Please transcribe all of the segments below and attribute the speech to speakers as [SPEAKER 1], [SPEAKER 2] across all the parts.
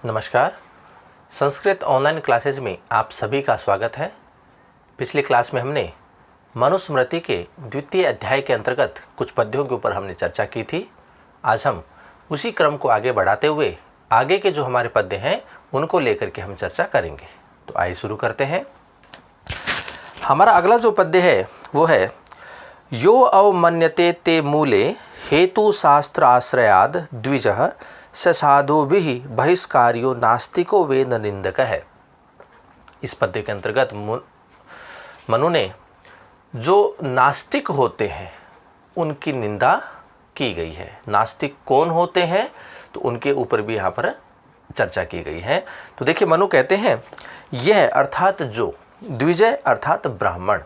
[SPEAKER 1] नमस्कार। Sanskrit online classes में आप सभी का स्वागत है। पिछली क्लास में हमने मनुस्मृति के द्वितीय अध्याय के अंतर्गत कुछ पद्यों के ऊपर हमने चर्चा की थी। आज हम उसी क्रम को आगे बढ़ाते हुए आगे के जो हमारे पद्य हैं उनको लेकर के हम चर्चा करेंगे। तो आइए शुरू करते हैं। हमारा अगला जो पद्य है वो है यो अवमन्यते ते मूले हेतु शास्त्र आश्रयाद द्विजः स साधुभिः बहिष्कार्यो नास्तिको वेद निंदक है। इस पद्य के अंतर्गत मनु ने जो नास्तिक होते हैं उनकी निंदा की गई है। नास्तिक कौन होते हैं तो उनके ऊपर भी यहाँ पर चर्चा की गई है। तो देखिए मनु कहते हैं यह अर्थात जो द्विजय अर्थात ब्राह्मण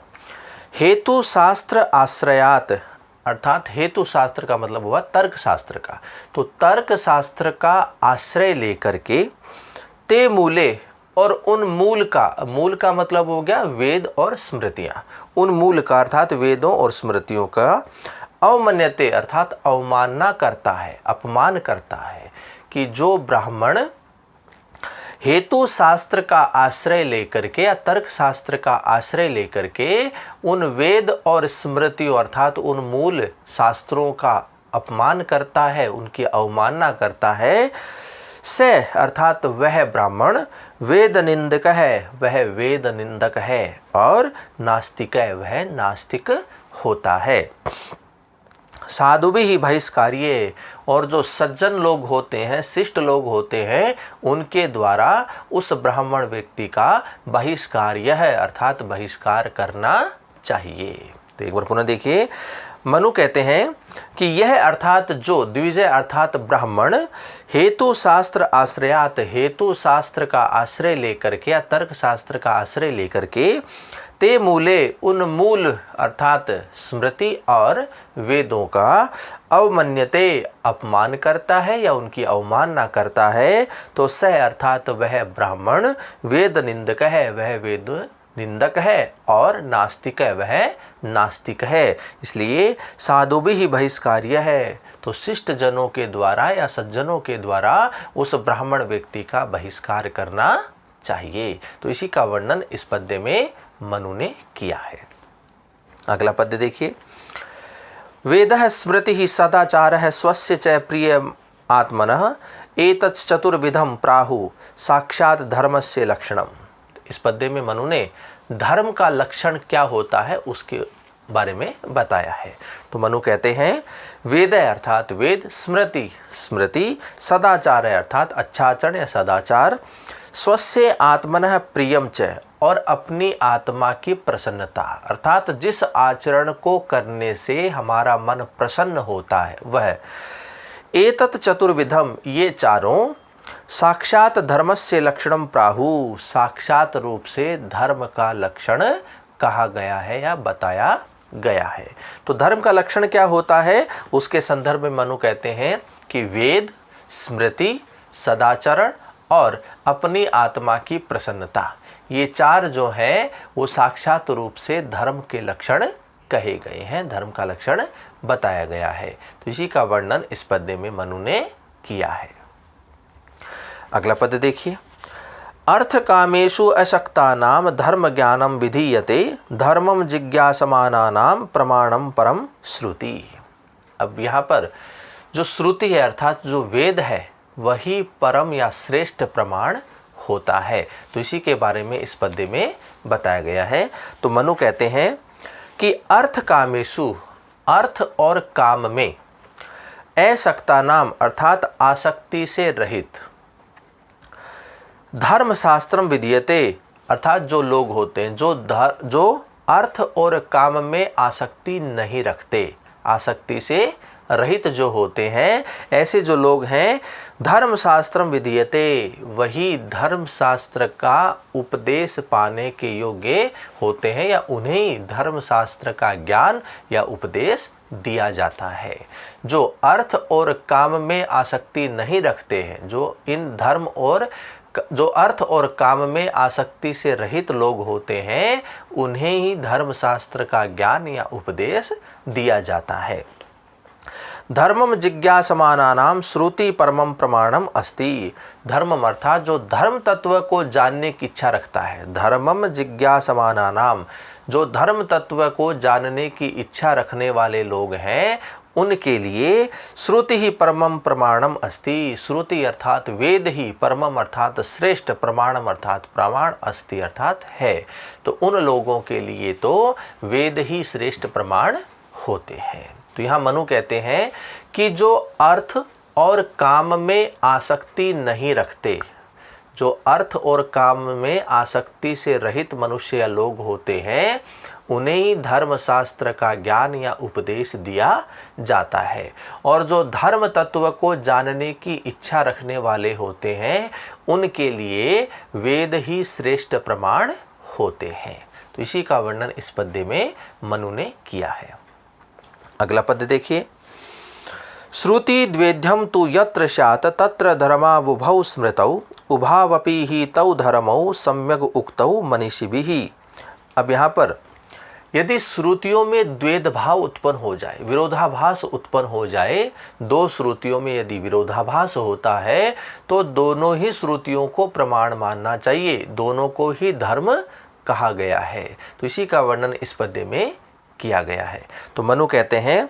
[SPEAKER 1] हेतु शास्त्र आश्रयात अर्थात हेतु शास्त्र का मतलब हुआ तर्क शास्त्र का, तो तर्क शास्त्र का आश्रय लेकर के ते मूले और उन मूल का मतलब हो गया वेद और स्मृतियाँ, उन मूल का अर्थात वेदों और स्मृतियों का अवमन्यते अर्थात अवमानना करता है, अपमान करता है कि जो ब्राह्मण हेतु शास्त्र का आश्रय लेकर के या तर्क शास्त्र का आश्रय लेकर के उन वेद और स्मृतियों अर्थात उन मूल शास्त्रों का अपमान करता है, उनकी अवमानना करता है, से अर्थात वह ब्राह्मण वेद निंदक है, वह वेद निंदक है, और नास्तिक है, वह नास्तिक होता है। साधु भी ही बहिष्कार्य, और जो सज्जन लोग होते हैं, शिष्ट लोग होते हैं, उनके द्वारा उस ब्राह्मण व्यक्ति का बहिष्कार्य है अर्थात बहिष्कार करना चाहिए। तो एक बार पुनः देखिए, मनु कहते हैं कि यह अर्थात जो द्विजय अर्थात ब्राह्मण हेतु शास्त्र आश्रयात हेतु शास्त्र का आश्रय लेकर के या तर्क शास्त्र का आश्रय लेकर के ते मूले उन मूल अर्थात स्मृति और वेदों का अवमन्यते अपमान करता है या उनकी अवमानना करता है, तो सह अर्थात वह ब्राह्मण वेद निंदक है, वह वेद निंदक है, और नास्तिक है, वह नास्तिक है। इसलिए साधु भी ही बहिष्कार्य है, तो शिष्ट जनों के द्वारा या सज्जनों के द्वारा उस ब्राह्मण व्यक्ति का बहिष्कार करना चाहिए। तो इसी का वर्णन इस पद्य में मनु ने किया है। अगला पद्य देखिए, वेदः स्मृतिः सदाचारः स्वस्य च प्रिय आत्मनः एतत् चतुर्विधं प्राहु साक्षात धर्मस्य लक्षणम। इस पद्य में मनु ने धर्म का लक्षण क्या होता है उसके बारे में बताया है। तो मनु कहते हैं वेद अर्थात वेद, स्मृति स्मृति, सदाचार अर्थात अच्छा आचरण या सदाचार, स्वस्य आत्मनः प्रियम च और अपनी आत्मा की प्रसन्नता अर्थात जिस आचरण को करने से हमारा मन प्रसन्न होता है वह, एतत् चतुर्विधम ये चारों, साक्षात धर्मस्य लक्षणम प्राहु साक्षात रूप से धर्म का लक्षण कहा गया है या बताया गया है। तो धर्म का लक्षण क्या होता है उसके संदर्भ में मनु कहते हैं कि वेद, स्मृति, सदाचरण और अपनी आत्मा की प्रसन्नता, ये चार जो हैं वो साक्षात रूप से धर्म के लक्षण कहे गए हैं, धर्म का लक्षण बताया गया है। तो इसी का वर्णन इस पद्य में मनु ने किया है। अगला पद्य देखिए, अर्थ कामेषु अशक्तानाम धर्म ज्ञानम विधीयते धर्मम जिज्ञासमानानाम प्रमाणम परम श्रुति। अब यहाँ पर जो श्रुति है अर्थात जो वेद है वही परम या श्रेष्ठ प्रमाण होता है। तो इसी के बारे में इस पद्य में बताया गया है। तो मनु कहते हैं कि अर्थ कामेषु अर्थ और काम में, असक्ता नाम अर्थात आसक्ति से रहित, धर्म शास्त्रम विधीयते अर्थात जो लोग होते हैं जो अर्थ और काम में आसक्ति नहीं रखते, आसक्ति से रहित जो होते हैं, ऐसे जो लोग हैं, धर्म शास्त्रम विधीयते वही धर्म शास्त्र का उपदेश पाने के योग्य होते हैं या उन्हें धर्म शास्त्र का ज्ञान या उपदेश दिया जाता है। जो अर्थ और काम में आसक्ति नहीं रखते हैं, जो अर्थ और काम में आसक्ति से रहित लोग होते हैं, उन्हें ही धर्मशास्त्र का ज्ञान या उपदेश दिया जाता है। धर्मम जिज्ञासमानानाम श्रुति परमम प्रमाणम अस्ति। धर्मम अर्थात जो धर्म तत्व को जानने की इच्छा रखता है, धर्मम जिज्ञासमानानाम, जो धर्म तत्व को जानने की इच्छा रखने वाले लोग हैं उनके लिए श्रुति ही परमम प्रमाणम अस्ति। श्रुति अर्थात वेद ही, परमम अर्थात श्रेष्ठ, प्रमाणम अर्थात प्रमाण, अस्ति अर्थात है। तो उन लोगों के लिए तो वेद ही श्रेष्ठ प्रमाण होते हैं। तो यहाँ मनु कहते हैं कि जो अर्थ और काम में आसक्ति नहीं रखते, जो अर्थ और काम में आसक्ति से रहित मनुष्य या लोग होते हैं, उन्हें ही धर्मशास्त्र का ज्ञान या उपदेश दिया जाता है। और जो धर्म तत्व को जानने की इच्छा रखने वाले होते हैं उनके लिए वेद ही श्रेष्ठ प्रमाण होते हैं। तो इसी का वर्णन इस पद्य में मनु ने किया है। अगला पद्य देखिए। श्रुति द्वेद्यम तु यत्र स्यात् तत्र धर्मावुभौ स्मृतौ उभावपि ही तौ धर्मौ सम्यग् उक्तौ मनीषिभिः। अब यहाँ पर यदि श्रुतियों में द्वैध भाव उत्पन्न हो जाए, विरोधाभास उत्पन्न हो जाए, दो श्रुतियों में यदि विरोधाभास होता है तो दोनों ही श्रुतियों को प्रमाण मानना चाहिए, दोनों को ही धर्म कहा गया है। तो इसी का वर्णन इस पद्य में किया गया है। तो मनु कहते हैं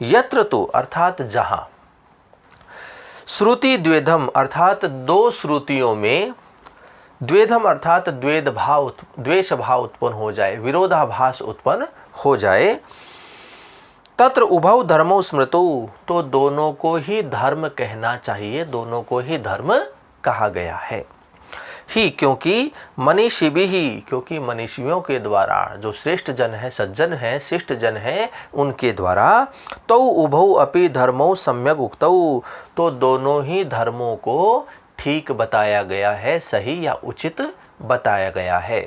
[SPEAKER 1] यत्र तो अर्थात जहाँ, श्रुति द्वेधम अर्थात दो श्रुतियों में, द्वेधम अर्थात द्वेष भाव उत्पन्न हो जाए, विरोधाभास उत्पन्न हो जाए, तत्र उभौ धर्मो स्मृतौ, तो दोनों को ही धर्म कहना चाहिए, दोनों को ही धर्म कहा गया है। ही क्योंकि मनीषिभिः, क्योंकि मनीषियों के द्वारा, जो श्रेष्ठ जन है, सज्जन है, शिष्ट जन है, उनके द्वारा, तौ उभौ अपि धर्मौ सम्यग् उक्तौ, तो दोनों ही धर्मों को ठीक बताया गया है, सही या उचित बताया गया है।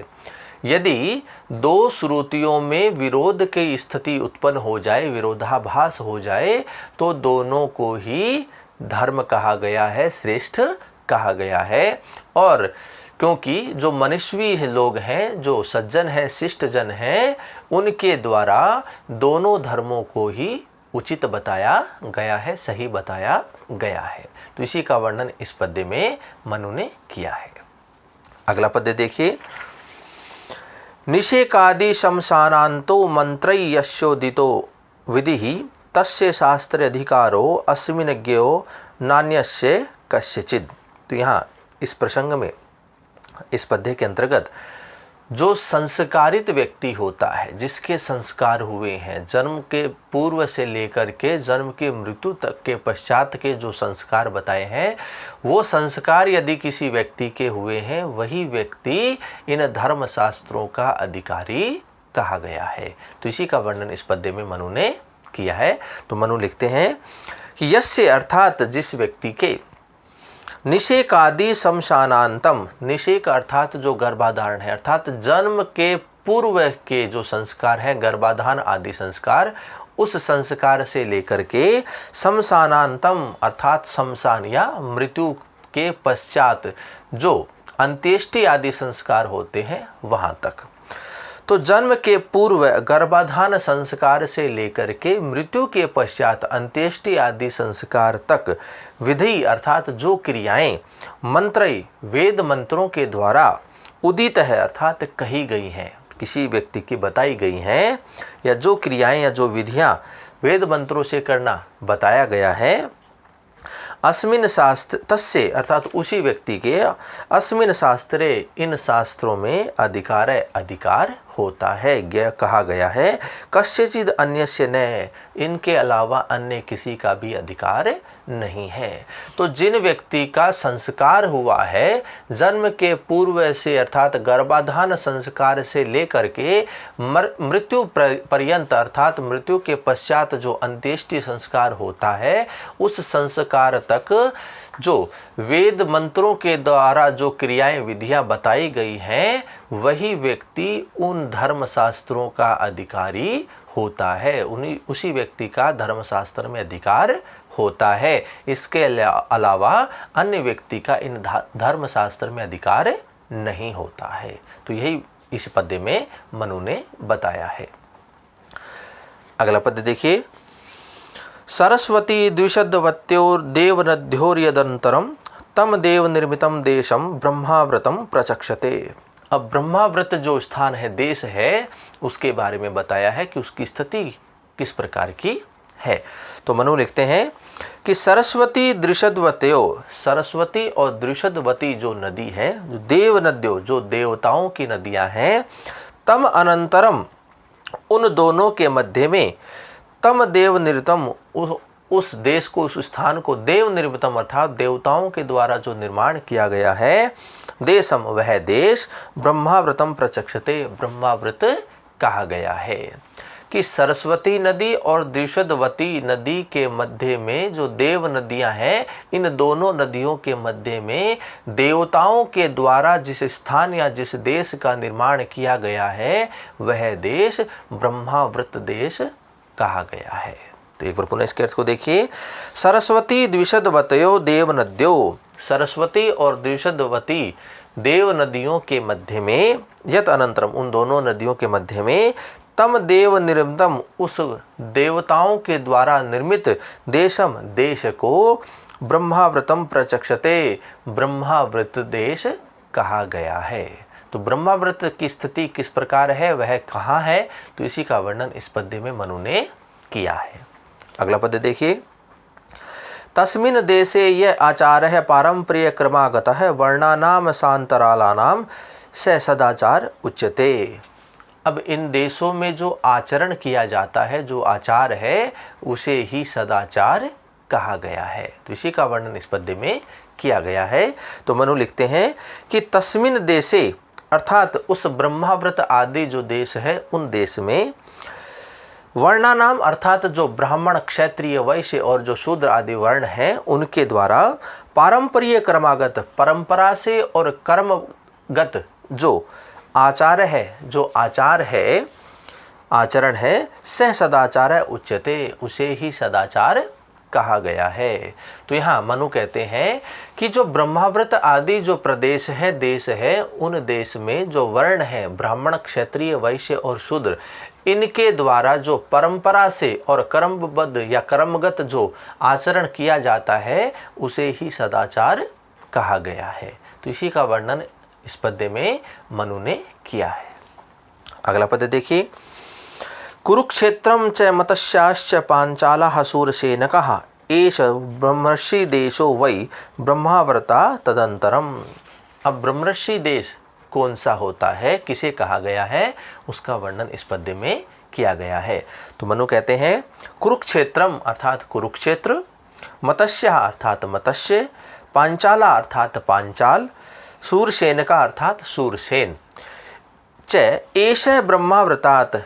[SPEAKER 1] यदि दो श्रुतियों में विरोध की स्थिति उत्पन्न हो जाए, विरोधाभास हो जाए, तो दोनों को ही धर्म कहा गया है, श्रेष्ठ कहा गया है। और क्योंकि जो मनुष्य लोग हैं, जो सज्जन हैं, शिष्ट जन हैं, उनके द्वारा दोनों धर्मों को ही उचित बताया गया है, सही बताया गया है। तो इसी का वर्णन इस पद्य में मनु ने किया है। अगला पद्य देखिए। निषेकादि शमशानान्तो मंत्रै यस्योदितो विधिः तस्य शास्त्र अधिकारो अस्मिन् ज्ञेयो नान्यस्य कस्यचित्। तो यहाँ इस प्रसंग में, इस पद्य के अंतर्गत, जो संस्कारित व्यक्ति होता है, जिसके संस्कार हुए हैं, जन्म के पूर्व से लेकर के जन्म की मृत्यु तक के पश्चात के जो संस्कार बताए हैं, वो संस्कार यदि किसी व्यक्ति के हुए हैं, वही व्यक्ति इन धर्मशास्त्रों का अधिकारी कहा गया है। तो इसी का वर्णन इस पद्य में मनु ने किया है। तो मनु लिखते हैं कि यस्य अर्थात जिस व्यक्ति के, निषेकादि शमशानांतम, निषेक अर्थात जो गर्भाधारण है, अर्थात जन्म के पूर्व के जो संस्कार हैं, गर्भाधान आदि संस्कार, उस संस्कार से लेकर के शमशानांतम अर्थात शमशान या मृत्यु के पश्चात जो अंत्येष्टि आदि संस्कार होते हैं वहाँ तक। तो जन्म के पूर्व गर्भाधान संस्कार से लेकर के मृत्यु के पश्चात अंत्येष्टि आदि संस्कार तक विधि अर्थात जो क्रियाएं मंत्र वेद मंत्रों के द्वारा उदित है अर्थात कही गई हैं, किसी व्यक्ति की बताई गई हैं, या जो क्रियाएं या जो विधियां वेद मंत्रों से करना बताया गया है, अस्मिन शास्त्र तस्य अर्थात उसी व्यक्ति के, अस्मिन शास्त्रे इन शास्त्रों में अधिकार होता है, ज्ञ कहा गया है, कस्यचिद अन्यस्य न, इनके अलावा अन्य किसी का भी अधिकार नहीं है। तो जिन व्यक्ति का संस्कार हुआ है जन्म के पूर्व से अर्थात गर्भाधान संस्कार से लेकर के मृत्यु पर्यंत अर्थात मृत्यु के पश्चात जो अंत्येष्टि संस्कार होता है, उस संस्कार तक जो वेद मंत्रों के द्वारा जो क्रियाएं विधियां बताई गई हैं, वही व्यक्ति उन धर्मशास्त्रों का अधिकारी होता है, उसी व्यक्ति का धर्मशास्त्र में अधिकार होता है। इसके अलावा अन्य व्यक्ति का इन धर्मशास्त्र में अधिकार नहीं होता है। तो यही इस पद्य में मनु ने बताया है। अगला पद्य देखिए। सरस्वती द्विषद्वत्योर्देवनद्योर्यदन्तरं तम देव निर्मितम देशम ब्रह्माव्रतम प्रचक्षते। अब ब्रह्माव्रत जो स्थान है, देश है, उसके बारे में बताया है कि उसकी स्थिति किस प्रकार की है। तो मनु लिखते हैं कि सरस्वती दृषद्वत्यो, सरस्वती और दृषद्वती जो नदी है, जो देव नद्यो, जो देवताओं की नदियां हैं, तम अनंतरम, उन दोनों के मध्य में, तम देव निर्मितम, उस देश को, उस स्थान को देव निर्मितम अर्थात देवताओं के द्वारा जो निर्माण किया गया है, देशम, वह देश, ब्रह्माव्रतम प्रचक्षते, ब्रह्माव्रत कहा गया है। कि सरस्वती नदी और द्विषद्वती नदी के मध्य में जो देव नदियां हैं, इन दोनों नदियों के मध्य में देवताओं के द्वारा जिस स्थान या जिस देश का निर्माण किया गया है, वह देश ब्रह्माव्रत देश कहा गया है। तो एक बार पुनः इसके अर्थ को देखिए। सरस्वती द्विषद्वतयो देव नद्यो, सरस्वती और द्विषद्वती देव नदियों के मध्य में, यत अनंतरम, उन दोनों नदियों के मध्य में, तम देव निर्मितम, उस देवताओं के द्वारा निर्मित, देशम, देश को, ब्रह्माव्रतम प्रचक्षते, ब्रह्माव्रत देश कहा गया है। तो ब्रह्माव्रत की स्थिति किस प्रकार है, वह कहाँ है, तो इसी का वर्णन इस पद्य में मनु ने किया है। अगला पद्य देखिए। तस्मिन् देशे यह आचार्य पारंपरिक क्रमागतः वर्णानाम शांतरालानाम स सदाचार उच्यते। अब इन देशों में जो आचरण किया जाता है, जो आचार है, उसे ही सदाचार कहा गया है। तो इसी का वर्णन इस पद्य में किया गया है। तो मनु लिखते हैं कि तस्मिन् देशे, अर्थात उस ब्रह्माव्रत आदि जो देश है, उन देश में, वर्णानाम अर्थात जो ब्राह्मण, क्षत्रिय, वैश्य और जो शूद्र आदि वर्ण हैं, उनके द्वारा पारंपरिक क्रमागत, परंपरा से और कर्मगत जो आचार है, जो आचार है, आचरण है, सह सदाचार है उच्यते, उसे ही सदाचार कहा गया है। तो यहाँ मनु कहते हैं कि जो ब्रह्माव्रत आदि जो प्रदेश है, देश है, उन देश में जो वर्ण है, ब्राह्मण, क्षत्रिय, वैश्य और शूद्र, इनके द्वारा जो परंपरा से और कर्मबद्ध या कर्मगत जो आचरण किया जाता है, उसे ही सदाचार कहा गया है। तो इसी का वर्णन इस पद्य में मनु ने किया है। अगला पद्य देखिए। कुरुक्षेत्रम च मत्स्याश्च पांचाला शूरसेनकः एष ब्रह्मर्षि देशो वै ब्रह्माव्रता तदंतरम। अब ब्रह्मर्षि देश कौन सा होता है, किसे कहा गया है, उसका वर्णन इस पद्य में किया गया है। तो मनु कहते हैं कुरुक्षेत्रम अर्थात कुरुक्षेत्र, मत्स्य अर्थात मत्स्य, पांचाला अर्थात पांचाल, शूरसेन का अर्थात शूरसेन, च एष ब्रह्माव्रतात,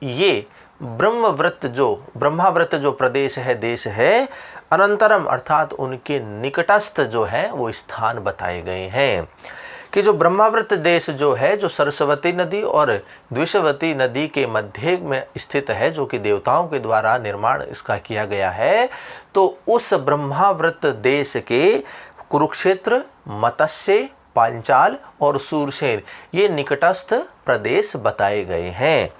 [SPEAKER 1] ये ब्रह्माव्रत जो प्रदेश है, देश है, अनंतरम अर्थात उनके निकटस्थ जो है वो स्थान बताए गए हैं। कि जो ब्रह्माव्रत देश जो है, जो सरस्वती नदी और द्विषवती नदी के मध्य में स्थित है, जो कि देवताओं के द्वारा निर्माण इसका किया गया है, तो उस ब्रह्माव्रत देश के कुरुक्षेत्र, मत्स्य, पांचाल और शूरसेन, ये निकटस्थ प्रदेश बताए गए हैं।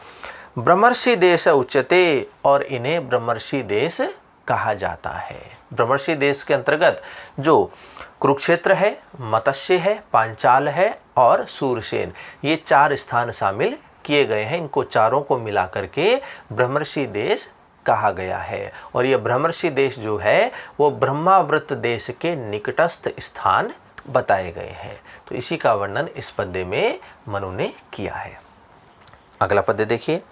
[SPEAKER 1] ब्रह्मर्षि देश उच्यते, और इन्हें ब्रह्मर्षि देश कहा जाता है। ब्रह्मर्षि देश के अंतर्गत जो कुरुक्षेत्र है, मत्स्य है, पांचाल है और शूरसेन, ये 4 स्थान शामिल किए गए हैं। इनको चारों को मिला करके ब्रह्मर्षि देश कहा गया है। और ये ब्रह्मर्षि देश जो है वो ब्रह्माव्रत देश के निकटस्थ स्थान बताए गए हैं। तो इसी का वर्णन इस पद्य में मनु ने किया है। अगला पद्य देखिए।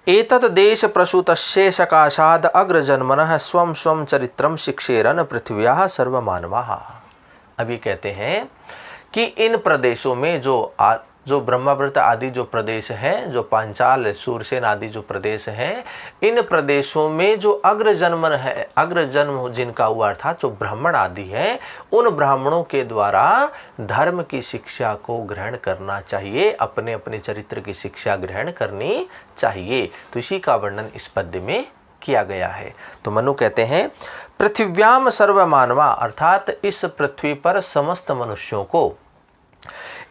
[SPEAKER 1] एतत् देश प्रसूतस्य सकाशाद अग्रजन्मनः स्वं स्वं चरित्रम शिक्षेरन पृथ्व्याः सर्वमानवाः। अभी कहते हैं कि इन प्रदेशों में जो ब्रह्माव्रत आदि जो प्रदेश हैं, जो पांचाल, शूरसेन आदि जो प्रदेश हैं, इन प्रदेशों में जो अग्रजन्म जिनका हुआ अर्थात जो ब्राह्मण आदि हैं, उन ब्राह्मणों के द्वारा धर्म की शिक्षा को ग्रहण करना चाहिए, अपने अपने चरित्र की शिक्षा ग्रहण करनी चाहिए। तो इसी का वर्णन इस पद्य में किया गया है। तो मनु कहते हैं पृथिव्याम सर्वमानवा, अर्थात इस पृथ्वी पर समस्त मनुष्यों को,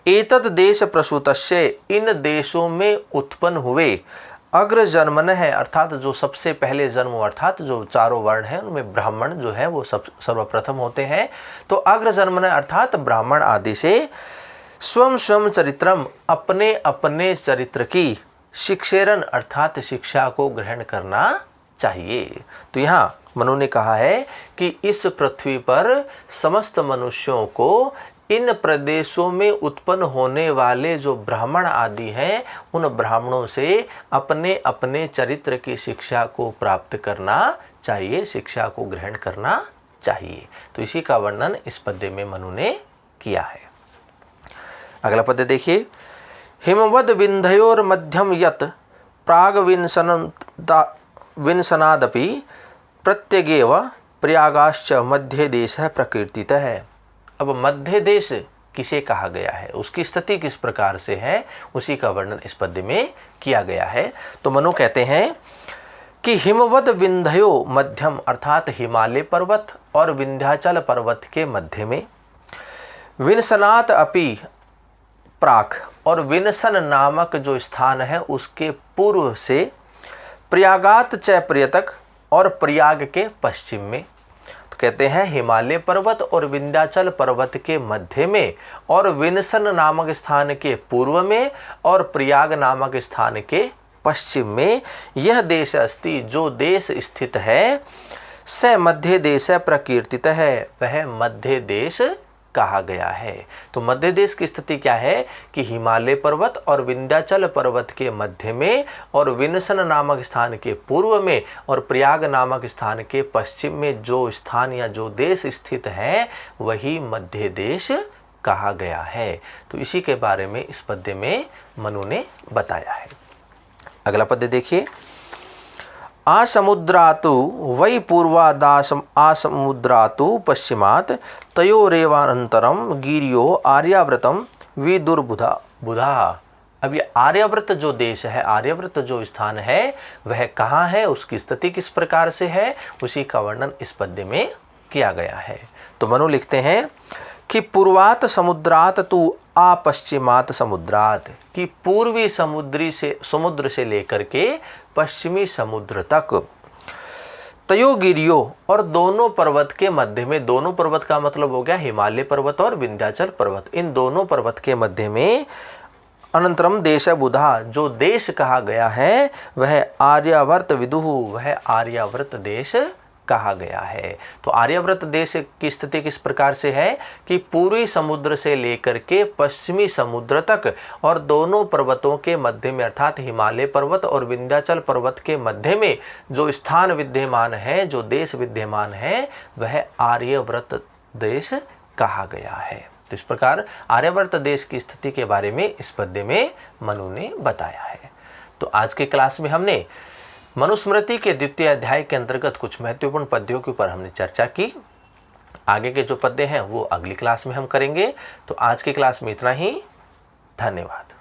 [SPEAKER 1] एतद देश प्रसूतस्य, इन देशों में उत्पन्न हुए, अग्र जन्मन है, अर्थात जो सबसे पहले जन्म, अर्थात जो चारों वर्ण हैं उनमें ब्राह्मण जो है वो सर्वप्रथम होते हैं। तो अग्र जन्मन अर्थात ब्राह्मण आदि से स्वम स्वम चरित्रम, अपने अपने चरित्र की, शिक्षेरन अर्थात शिक्षा को ग्रहण करना चाहिए। तो यहाँ मनु ने कहा है कि इस पृथ्वी पर समस्त मनुष्यों को इन प्रदेशों में उत्पन्न होने वाले जो ब्राह्मण आदि हैं उन ब्राह्मणों से अपने अपने चरित्र की शिक्षा को प्राप्त करना चाहिए, शिक्षा को ग्रहण करना चाहिए। तो इसी का वर्णन इस पद्य में मनु ने किया है। अगला पद्य देखिए। हिमवद विंध्योर मध्यम यत प्राग विंसनादपि प्रत्यगेव प्रयागाश्च मध्य देश प्रकीर्तित है। अब मध्य देश किसे कहा गया है, उसकी स्थिति किस प्रकार से है, उसी का वर्णन इस पद्य में किया गया है। तो मनु कहते हैं कि हिमवद विंध्यो मध्यम, अर्थात हिमालय पर्वत और विंध्याचल पर्वत के मध्य में, विंसनात अपि प्राक, और विंसन नामक जो स्थान है उसके पूर्व से, प्रयागात च पर्यतक, और प्रयाग के पश्चिम में। तो कहते हैं हिमालय पर्वत और विंध्याचल पर्वत के मध्य में, और विंसन नामक स्थान के पूर्व में, और प्रयाग नामक स्थान के पश्चिम में यह देश अस्ति, जो देश स्थित है, स मध्य देश प्रकीर्तित है, वह मध्य देश कहा गया है। तो मध्य देश की स्थिति क्या है कि हिमालय पर्वत और विंध्याचल पर्वत के मध्य में, और विंसन नामक स्थान के पूर्व में, और प्रयाग नामक स्थान के पश्चिम में जो स्थान या जो देश स्थित है वही मध्य देश कहा गया है। तो इसी के बारे में इस पद्य में मनु ने बताया है। अगला पद्य देखिए। आसमुद्रातु वै पूर्वादासम आसमुद्रातु पश्चिमात् तयोरेवानन्तरम गिरियो आर्याव्रतम विदुर्बुधा बुधा। अब ये आर्याव्रत जो देश है, आर्याव्रत जो स्थान है वह कहाँ है, उसकी स्थिति किस प्रकार से है, उसी का वर्णन इस पद्य में किया गया है। तो मनु लिखते हैं कि पूर्वात समुद्रात तु आ पश्चिमात समुद्रात, कि पूर्वी समुद्र से लेकर के पश्चिमी समुद्र तक, तयोगिरियो, और दोनों पर्वत के मध्य में, दोनों पर्वत का मतलब हो गया हिमालय पर्वत और विंध्याचल पर्वत, इन दोनों पर्वत के मध्य में, अनंतरम देश बुधा, जो देश कहा गया है वह आर्यावर्त विदुहु, वह आर्यावर्त देश कहा गया है। तो आर्यावर्त देश की स्थिति किस प्रकार से है कि पूर्वी समुद्र से लेकर के पश्चिमी समुद्र तक, और दोनों पर्वतों के मध्य में, अर्थात हिमालय पर्वत और विंध्याचल पर्वत के मध्य में जो स्थान विद्यमान है, जो देश विद्यमान है, वह आर्यावर्त देश कहा गया है। तो इस प्रकार आर्यावर्त देश की स्थिति के बारे में इस पद्य में मनु ने बताया है। तो आज की क्लास में हमने मनुस्मृति के द्वितीय अध्याय के अंतर्गत कुछ महत्वपूर्ण पद्यों के ऊपर हमने चर्चा की। आगे के जो पद्य हैं वो अगली क्लास में हम करेंगे। तो आज की क्लास में इतना ही। धन्यवाद।